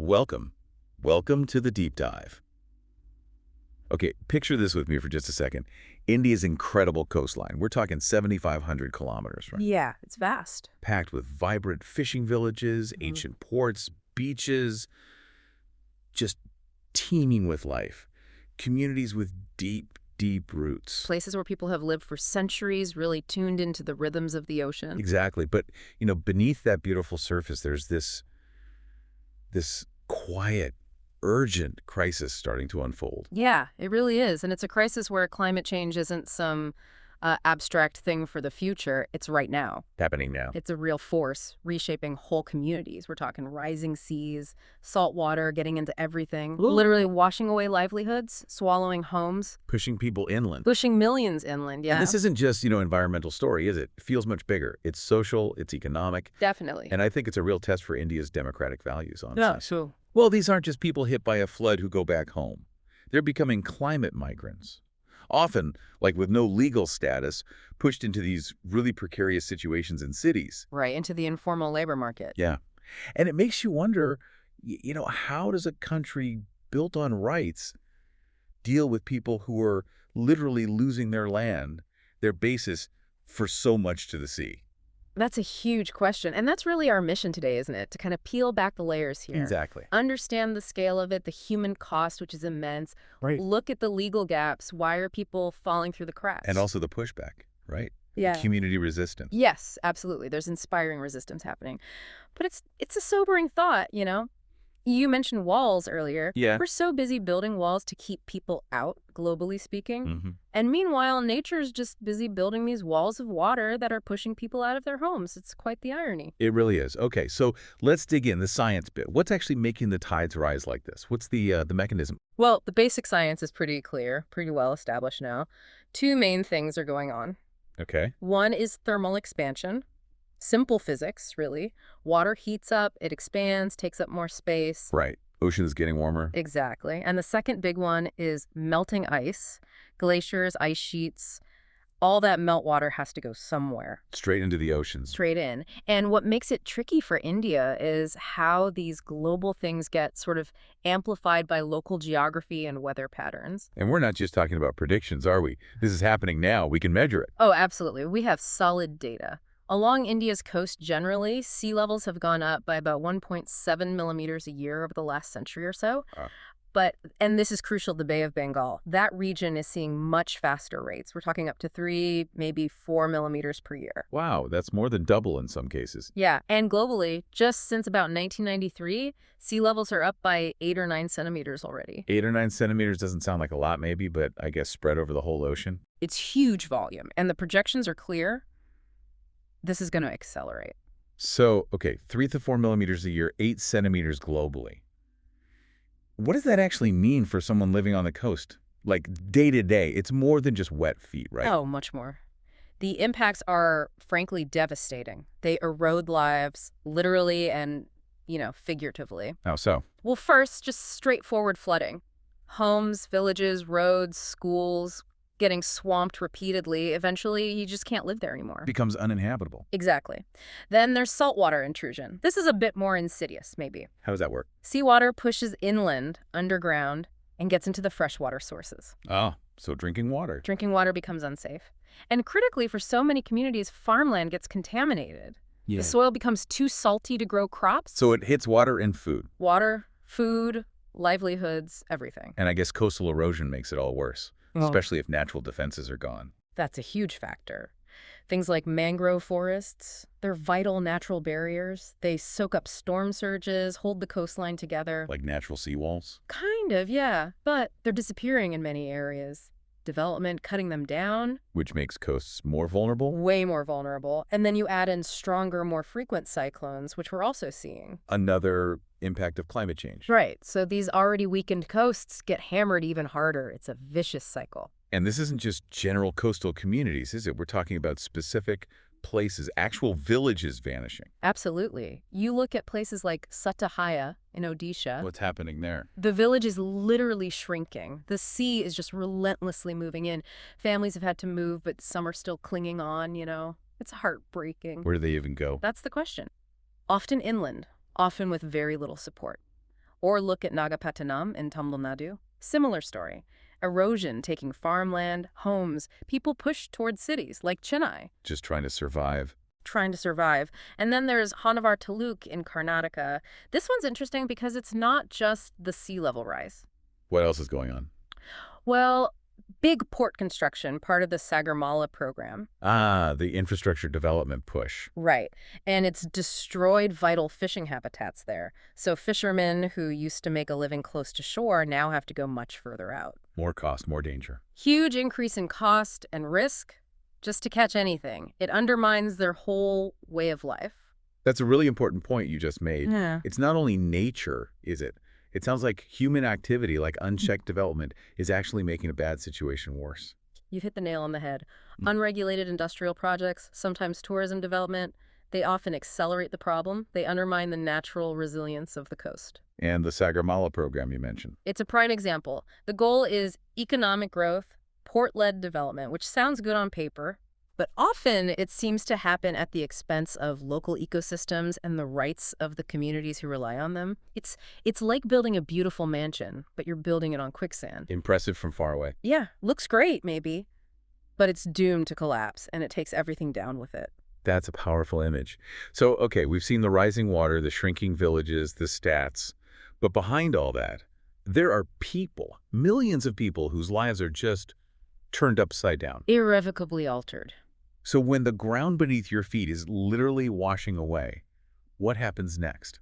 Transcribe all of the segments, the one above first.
Welcome. Welcome to the deep dive. Okay, picture this with me for just a second. India's incredible coastline. We're talking 7,500 kilometers, right? Yeah, it's vast. Packed with vibrant fishing villages, ancient ports, beaches, just teeming with life. Communities with deep, deep roots. Places where people have lived for centuries, really tuned into the rhythms of the ocean. Exactly. But, beneath that beautiful surface, there's this quiet, urgent crisis starting to unfold. Yeah, it really is. And it's a crisis where climate change isn't some abstract thing for the future. It's right now. Happening now. It's a real force reshaping whole communities. We're talking rising seas, salt water getting into everything, literally washing away livelihoods, swallowing homes, Pushing people inland. pushing millions inland. Yeah, And this isn't just, environmental story, is it? It feels much bigger. It's social, it's economic, definitely. and I think it's a real test for India's democratic values, honestly. Yeah, so Well, these aren't just people hit by a flood who go back home. They're becoming climate migrants. Often, like with no legal status, pushed into these really precarious situations in cities. right into the informal labor market. Yeah. And it makes you wonder, how does a country built on rights deal with people who are literally losing their land, their basis, for so much to the sea? That's a huge question. And that's really our mission today, isn't it? To kind of peel back the layers here. Exactly. Understand the scale of it, the human cost, which is immense. Right. Look at the legal gaps. Why are people falling through the cracks? And also the pushback, right? yeah. Community resistance. Yes, absolutely. There's inspiring resistance happening. But it's a sobering thought, You mentioned walls earlier. Yeah. We're so busy building walls to keep people out, globally speaking. Mm-hmm. And meanwhile, nature's just busy building these walls of water that are pushing people out of their homes. It's quite the irony. It really is. Okay, so let's dig in, the science bit. What's actually making the tides rise like this? What's the mechanism? Well, the basic science is pretty clear, pretty well established now. Two main things are going on. Okay. One is thermal expansion. Simple physics, really. Water heats up, it expands, takes up more space. Right. Ocean's getting warmer. Exactly. And the second big one is melting ice. Glaciers, ice sheets, all that meltwater has to go somewhere. Straight into the oceans. Straight in. And what makes it tricky for India is how these global things get sort of amplified by local geography and weather patterns. And we're not just talking about predictions, are we? This is happening now. We can measure it. Oh, absolutely. We have solid data. Along India's coast generally, sea levels have gone up by about 1.7 millimeters a year over the last century or so. And this is crucial, the Bay of Bengal. That region is seeing much faster rates. We're talking up to 3, maybe 4 millimeters per year. Wow, that's more than double in some cases. Yeah, and globally, just since about 1993, sea levels are up by 8 or 9 centimeters already. 8 or 9 centimeters doesn't sound like a lot maybe, but I guess spread over the whole ocean. It's huge volume, and the projections are clear. This is going to accelerate. So, okay, 3 to 4 millimeters a year, 8 centimeters globally. What does that actually mean for someone living on the coast? Like day to day, it's more than just wet feet, right? Oh, much more. The impacts are, frankly, devastating. They erode lives, literally and, figuratively. How so? Well, first, just straightforward flooding. Homes, villages, roads, schools getting swamped repeatedly. Eventually, you just can't live there anymore. Becomes uninhabitable. Exactly. Then there's saltwater intrusion. This is a bit more insidious, maybe. How does that work? Seawater pushes inland, underground, and gets into the freshwater sources. Oh, so drinking water. Drinking water becomes unsafe. And critically, for so many communities, farmland gets contaminated. Yeah. The soil becomes too salty to grow crops. So it hits water and food. Water, food, livelihoods, everything. And I guess coastal erosion makes it all worse, especially if natural defenses are gone. That's a huge factor. Things like mangrove forests, they're vital natural barriers. They soak up storm surges, hold the coastline together. Like natural seawalls? Kind of, yeah. But they're disappearing in many areas. Development cutting them down. Which makes coasts more vulnerable? Way more vulnerable. And then you add in stronger, more frequent cyclones, which we're also seeing. Another impact of climate change. Right. So these already weakened coasts get hammered even harder. It's a vicious cycle. And this isn't just general coastal communities, is it? We're talking about specific places, actual villages vanishing. Absolutely. You look at places like Satabhaya in Odisha. What's happening there? The village is literally shrinking. The sea is just relentlessly moving in. Families have had to move, but some are still clinging on, It's heartbreaking. Where do they even go? That's the question. Often inland, often with very little support. Or look at Nagapattinam in Tamil Nadu. Similar story. Erosion taking farmland, homes, people pushed towards cities like Chennai. Just trying to survive. Trying to survive. And then there's Honavar Taluk in Karnataka. This one's interesting because it's not just the sea level rise. What else is going on? Well, big port construction, part of the Sagarmala program. Ah, the infrastructure development push. Right. And it's destroyed vital fishing habitats there. So fishermen who used to make a living close to shore now have to go much further out. More cost, more danger. Huge increase in cost and risk just to catch anything. It undermines their whole way of life. That's a really important point you just made. Yeah. It's not only nature, is it? It sounds like human activity, like unchecked development, is actually making a bad situation worse. You've hit the nail on the head. Unregulated industrial projects, sometimes tourism development, they often accelerate the problem. They undermine the natural resilience of the coast. And the Sagarmala program you mentioned. It's a prime example. The goal is economic growth, port-led development, which sounds good on paper, but often it seems to happen at the expense of local ecosystems and the rights of the communities who rely on them. It's like building a beautiful mansion, but you're building it on quicksand. Impressive from far away. Yeah, looks great, maybe, but it's doomed to collapse, and it takes everything down with it. That's a powerful image. So, okay, we've seen the rising water, the shrinking villages, the stats. But behind all that, there are people, millions of people whose lives are just turned upside down. Irrevocably altered. So when the ground beneath your feet is literally washing away, what happens next?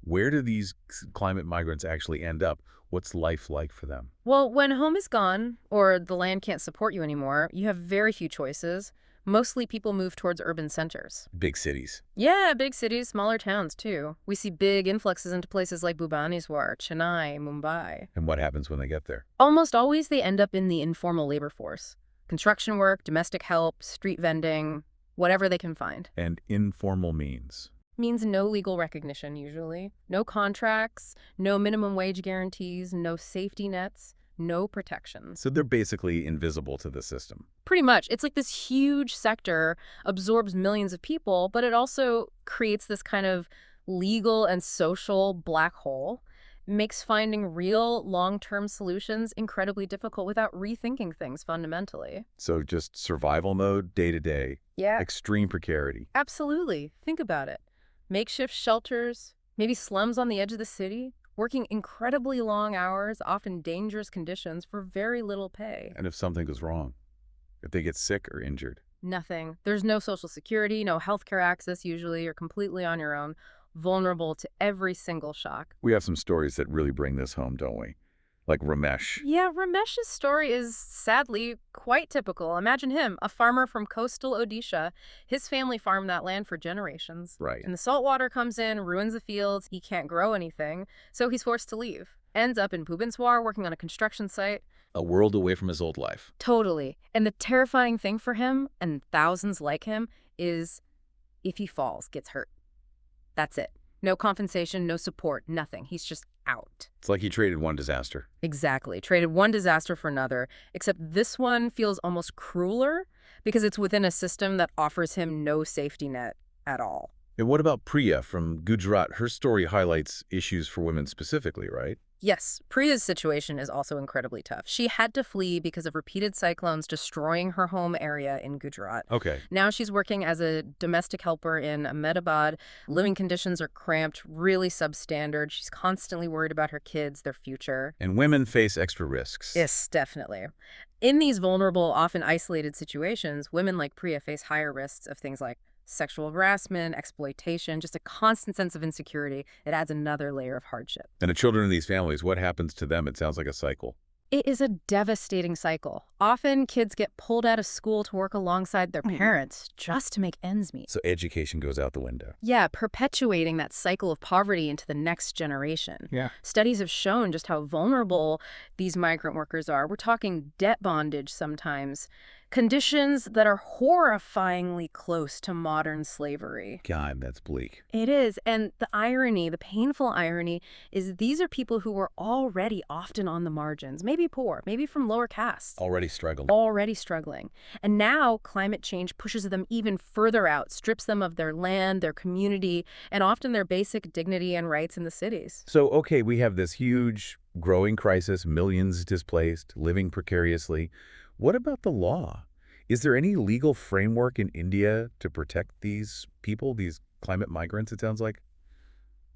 Where do these climate migrants actually end up? What's life like for them? Well, when home is gone, or the land can't support you anymore, you have very few choices. Mostly people move towards urban centers. Big cities. Yeah, big cities, smaller towns, too. We see big influxes into places like Bhubaneswar, Chennai, Mumbai. And what happens when they get there? Almost always they end up in the informal labor force. Construction work, domestic help, street vending, whatever they can find. And informal means? Means no legal recognition, usually. No contracts, no minimum wage guarantees, no safety nets, no protections. So they're basically invisible to the system. Pretty much. It's like this huge sector absorbs millions of people, but it also creates this kind of legal and social black hole. Makes finding real long-term solutions incredibly difficult without rethinking things fundamentally. So just survival mode, day to day. Yeah. Extreme precarity. Absolutely. Think about it. Makeshift shelters, maybe slums on the edge of the city, working incredibly long hours, often dangerous conditions for very little pay. And if something goes wrong, if they get sick or injured? Nothing. There's no social security, no healthcare access usually. You're completely on your own, vulnerable to every single shock. We have some stories that really bring this home, don't we? Like Ramesh. Yeah, Ramesh's story is sadly quite typical. Imagine him, a farmer from coastal Odisha. His family farmed that land for generations. Right. And the salt water comes in, ruins the fields. He can't grow anything, so he's forced to leave. Ends up in Bhubaneswar working on a construction site. A world away from his old life. Totally. And the terrifying thing for him, and thousands like him, is if he falls, gets hurt. That's it. No compensation, no support, nothing. He's just out. It's like he traded one disaster. Exactly. Traded one disaster for another, except this one feels almost crueler because it's within a system that offers him no safety net at all. And what about Priya from Gujarat? Her story highlights issues for women specifically, right? Yes, Priya's situation is also incredibly tough. She had to flee because of repeated cyclones destroying her home area in Gujarat. Okay. Now she's working as a domestic helper in Ahmedabad. Living conditions are cramped, really substandard. She's constantly worried about her kids, their future. And women face extra risks. Yes, definitely. In these vulnerable, often isolated situations, women like Priya face higher risks of things like sexual harassment, exploitation, just a constant sense of insecurity. It adds another layer of hardship. And the children in these families, what happens to them? It sounds like a cycle. It is a devastating cycle. Often kids get pulled out of school to work alongside their parents just to make ends meet. So education goes out the window. Yeah, perpetuating that cycle of poverty into the next generation. Yeah. Studies have shown just how vulnerable these migrant workers are. We're talking debt bondage sometimes, Conditions that are horrifyingly close to modern slavery. God, that's bleak. It is. And the irony, the painful irony, is these are people who were already often on the margins, maybe poor, maybe from lower castes. Already struggled. Already struggling. And now climate change pushes them even further out, strips them of their land, their community, and often their basic dignity and rights in the cities. So, okay, we have this huge growing crisis, millions displaced, living precariously. What about the law? Is there any legal framework in India to protect these people, these climate migrants, it sounds like?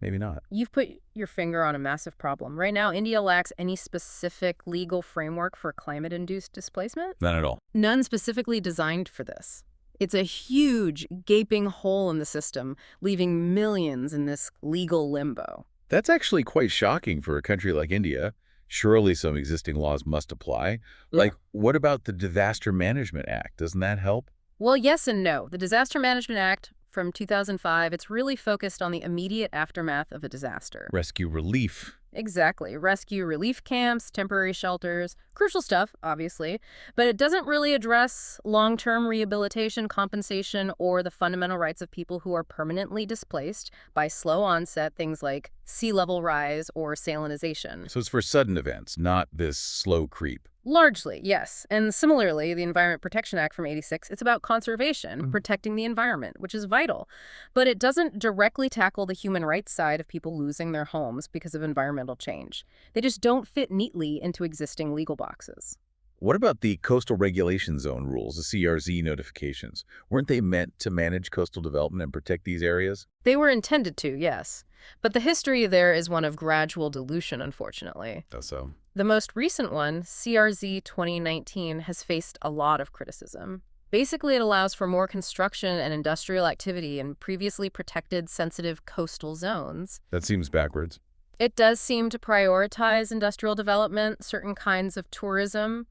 Maybe not. You've put your finger on a massive problem. Right now, India lacks any specific legal framework for climate-induced displacement. None at all. None specifically designed for this. It's a huge, gaping hole in the system, leaving millions in this legal limbo. That's actually quite shocking for a country like India. Surely some existing laws must apply. Yeah. Like, what about the Disaster Management Act? Doesn't that help? Well, yes and no. The Disaster Management Act from 2005, it's really focused on the immediate aftermath of a disaster. Rescue relief. Exactly. Rescue relief camps, temporary shelters, crucial stuff, obviously. But it doesn't really address long-term rehabilitation, compensation, or the fundamental rights of people who are permanently displaced by slow onset things like sea level rise or salinization. So it's for sudden events, not this slow creep. Largely, yes. And similarly, the Environment Protection Act from '86, it's about conservation, protecting the environment, which is vital. But it doesn't directly tackle the human rights side of people losing their homes because of environmental change. They just don't fit neatly into existing legal boxes. What about the Coastal Regulation Zone rules, the CRZ notifications? Weren't they meant to manage coastal development and protect these areas? They were intended to, yes. But the history there is one of gradual dilution, unfortunately. So. The most recent one, CRZ 2019, has faced a lot of criticism. Basically, it allows for more construction and industrial activity in previously protected, sensitive coastal zones. That seems backwards. It does seem to prioritize industrial development, certain kinds of tourism,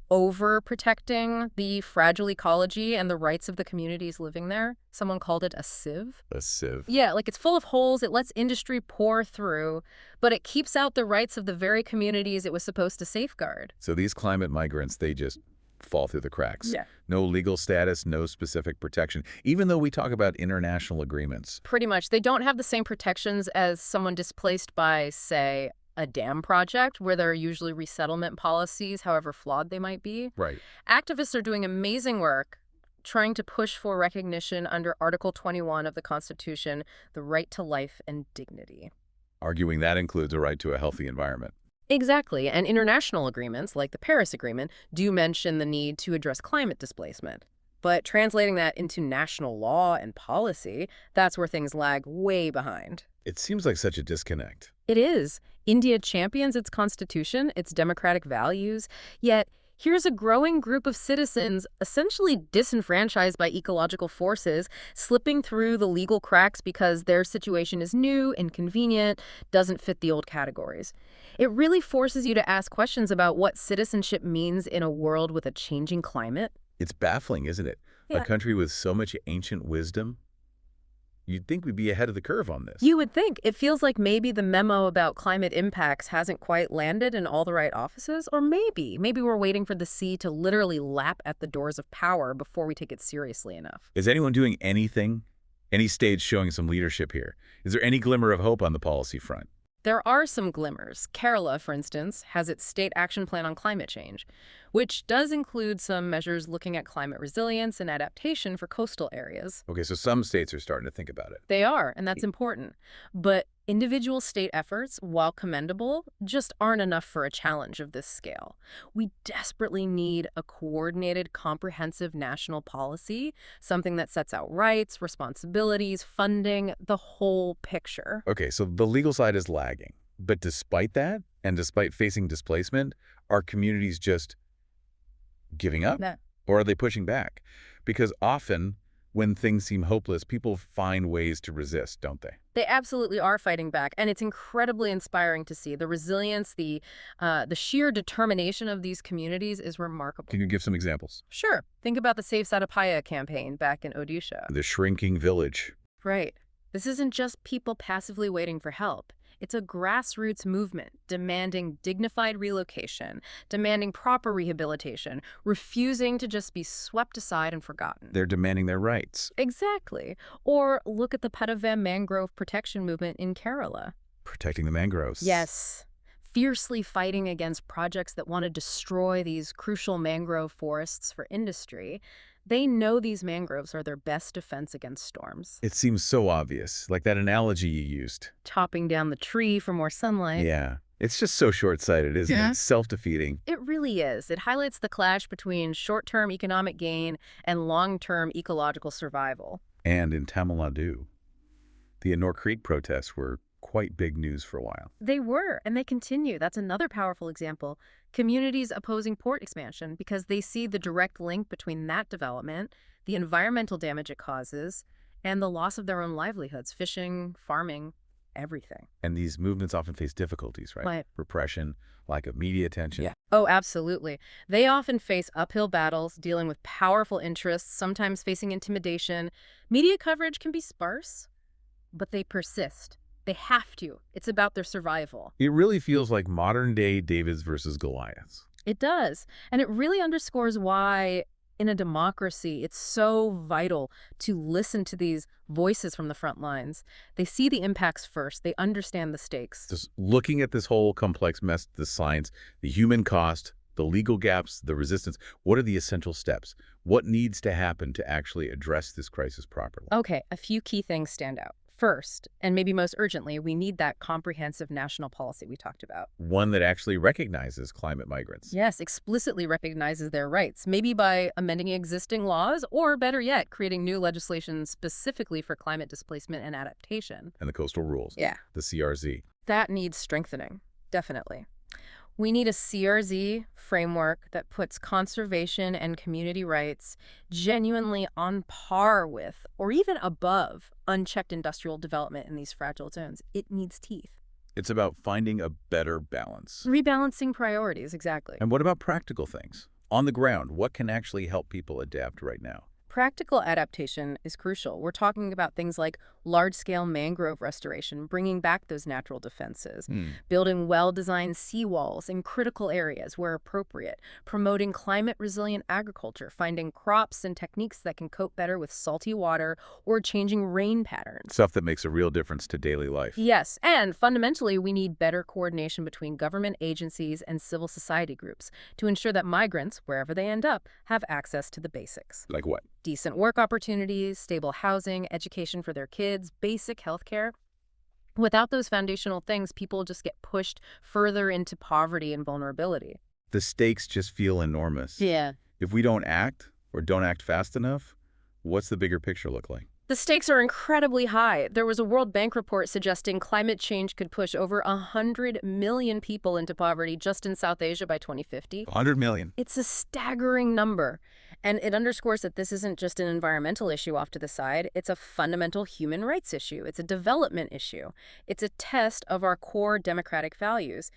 over protecting the fragile ecology and the rights of the communities living there. Someone called it a sieve. A sieve. Yeah, like it's full of holes, it lets industry pour through, but it keeps out the rights of the very communities it was supposed to safeguard. So these climate migrants, they just fall through the cracks. Yeah. No legal status, no specific protection, even though we talk about international agreements. Pretty much. They don't have the same protections as someone displaced by, say, a dam project, where there are usually resettlement policies, however flawed they might be. Right. Activists are doing amazing work trying to push for recognition under Article 21 of the Constitution, the right to life and dignity. Arguing that includes a right to a healthy environment. Exactly, and international agreements, like the Paris Agreement, do mention the need to address climate displacement. But translating that into national law and policy, that's where things lag way behind. It seems like such a disconnect. It is. India champions its constitution, its democratic values, yet here's a growing group of citizens essentially disenfranchised by ecological forces, slipping through the legal cracks because their situation is new, inconvenient, doesn't fit the old categories. It really forces you to ask questions about what citizenship means in a world with a changing climate. It's baffling, isn't it? Yeah. A country with so much ancient wisdom. You'd think we'd be ahead of the curve on this. You would think. It feels like maybe the memo about climate impacts hasn't quite landed in all the right offices, or maybe we're waiting for the sea to literally lap at the doors of power before we take it seriously enough. Is anyone doing anything? Any state showing some leadership here? Is there any glimmer of hope on the policy front? There are some glimmers. Kerala, for instance, has its state action plan on climate change, which does include some measures looking at climate resilience and adaptation for coastal areas. Okay, so some states are starting to think about it. They are, and that's important. But individual state efforts, while commendable, just aren't enough for a challenge of this scale. We desperately need a coordinated, comprehensive national policy, something that sets out rights, responsibilities, funding, the whole picture. Okay, so the legal side is lagging. But despite that, and despite facing displacement, are communities just giving up? No. Or are they pushing back? Because often, when things seem hopeless, people find ways to resist, don't they? They absolutely are fighting back, and it's incredibly inspiring to see. The resilience, the sheer determination of these communities is remarkable. Can you give some examples? Sure. Think about the Save Satabhaya campaign back in Odisha. The shrinking village. Right. This isn't just people passively waiting for help. It's a grassroots movement demanding dignified relocation, demanding proper rehabilitation, refusing to just be swept aside and forgotten. They're demanding their rights, Exactly. Or look at the Pettavem mangrove protection movement in Kerala. protecting the mangroves. Yes. Fiercely fighting against projects that want to destroy these crucial mangrove forests for industry. They know these mangroves are their best defense against storms. It seems so obvious, like that analogy you used. Chopping down the tree for more sunlight. Yeah. It's just so short-sighted, isn't Yeah. it? Self-defeating. It really is. It highlights the clash between short-term economic gain and long-term ecological survival. And in Tamil Nadu, the Anor Creek protests were quite big news for a while. They were, and they continue. That's another powerful example. Communities opposing port expansion because they see the direct link between that development, the environmental damage it causes, and the loss of their own livelihoods, fishing, farming, everything. And these movements often face difficulties, right? Right. Repression, lack of media attention. Yeah. Oh, absolutely. They often face uphill battles, dealing with powerful interests, sometimes facing intimidation. Media coverage can be sparse, but they persist. They have to. It's about their survival. It really feels like modern-day Davids versus Goliaths. It does. And it really underscores why, in a democracy, it's so vital to listen to these voices from the front lines. They see the impacts first. They understand the stakes. Just looking at this whole complex mess, the science, the human cost, the legal gaps, the resistance, what are the essential steps? What needs to happen to actually address this crisis properly? Okay, a few key things stand out. First, and maybe most urgently, we need that comprehensive national policy we talked about. One that actually recognizes climate migrants. Yes, explicitly recognizes their rights, maybe by amending existing laws, or better yet, creating new legislation specifically for climate displacement and adaptation. And the coastal rules. Yeah. The CRZ. That needs strengthening, definitely. We need a CRZ framework that puts conservation and community rights genuinely on par with, or even above, unchecked industrial development in these fragile zones. It needs teeth. It's about finding a better balance. Rebalancing priorities, exactly. And what about practical things? On the ground, what can actually help people adapt right now? Practical adaptation is crucial. We're talking about things like large-scale mangrove restoration, bringing back those natural defenses, building well-designed seawalls in critical areas where appropriate, promoting climate-resilient agriculture, finding crops and techniques that can cope better with salty water, or changing rain patterns. Stuff that makes a real difference to daily life. Yes, and fundamentally, we need better coordination between government agencies and civil society groups to ensure that migrants, wherever they end up, have access to the basics. Like what? Decent work opportunities, stable housing, education for their kids, basic health care. Without those foundational things, people just get pushed further into poverty and vulnerability. The stakes just feel enormous. Yeah. If we don't act, or don't act fast enough, what's the bigger picture look like? The stakes are incredibly high. There was a World Bank report suggesting climate change could push over 100 million people into poverty just in South Asia by 2050. 100 million. It's a staggering number. And it underscores that this isn't just an environmental issue off to the side. It's a fundamental human rights issue. It's a development issue. It's a test of our core democratic values.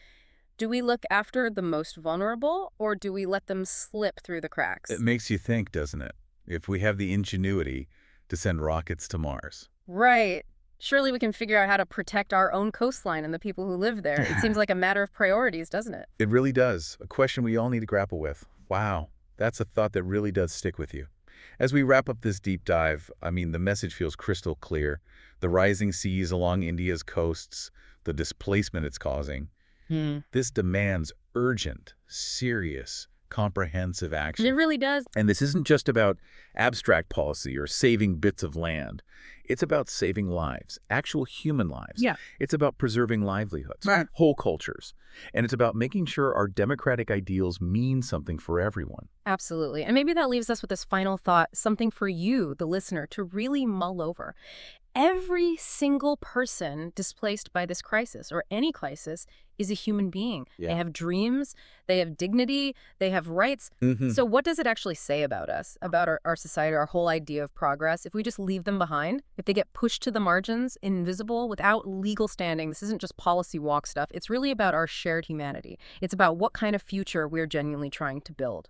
Do we look after the most vulnerable, or do we let them slip through the cracks? It makes you think, doesn't it? If we have the ingenuity to send rockets to Mars. Right. Surely we can figure out how to protect our own coastline and the people who live there. It seems like a matter of priorities, doesn't it? It really does. A question we all need to grapple with. Wow, that's a thought that really does stick with you. As we wrap up this deep dive, the message feels crystal clear. The rising seas along India's coasts, the displacement it's causing. This demands urgent, serious, comprehensive action. It really does. And this isn't just about abstract policy or saving bits of land. It's about saving lives, actual human lives. Yeah. It's about preserving livelihoods, whole cultures. And it's about making sure our democratic ideals mean something for everyone. Absolutely. And maybe that leaves us with this final thought, something for you, the listener, to really mull over. Every single person displaced by this crisis, or any crisis, is a human being. Yeah. They have dreams, they have dignity, they have rights. So what does it actually say about us, about our society, our whole idea of progress, if we just leave them behind? If they get pushed to the margins, invisible, without legal standing? This isn't just policy walk stuff. It's really about our shared humanity. It's about what kind of future we're genuinely trying to build.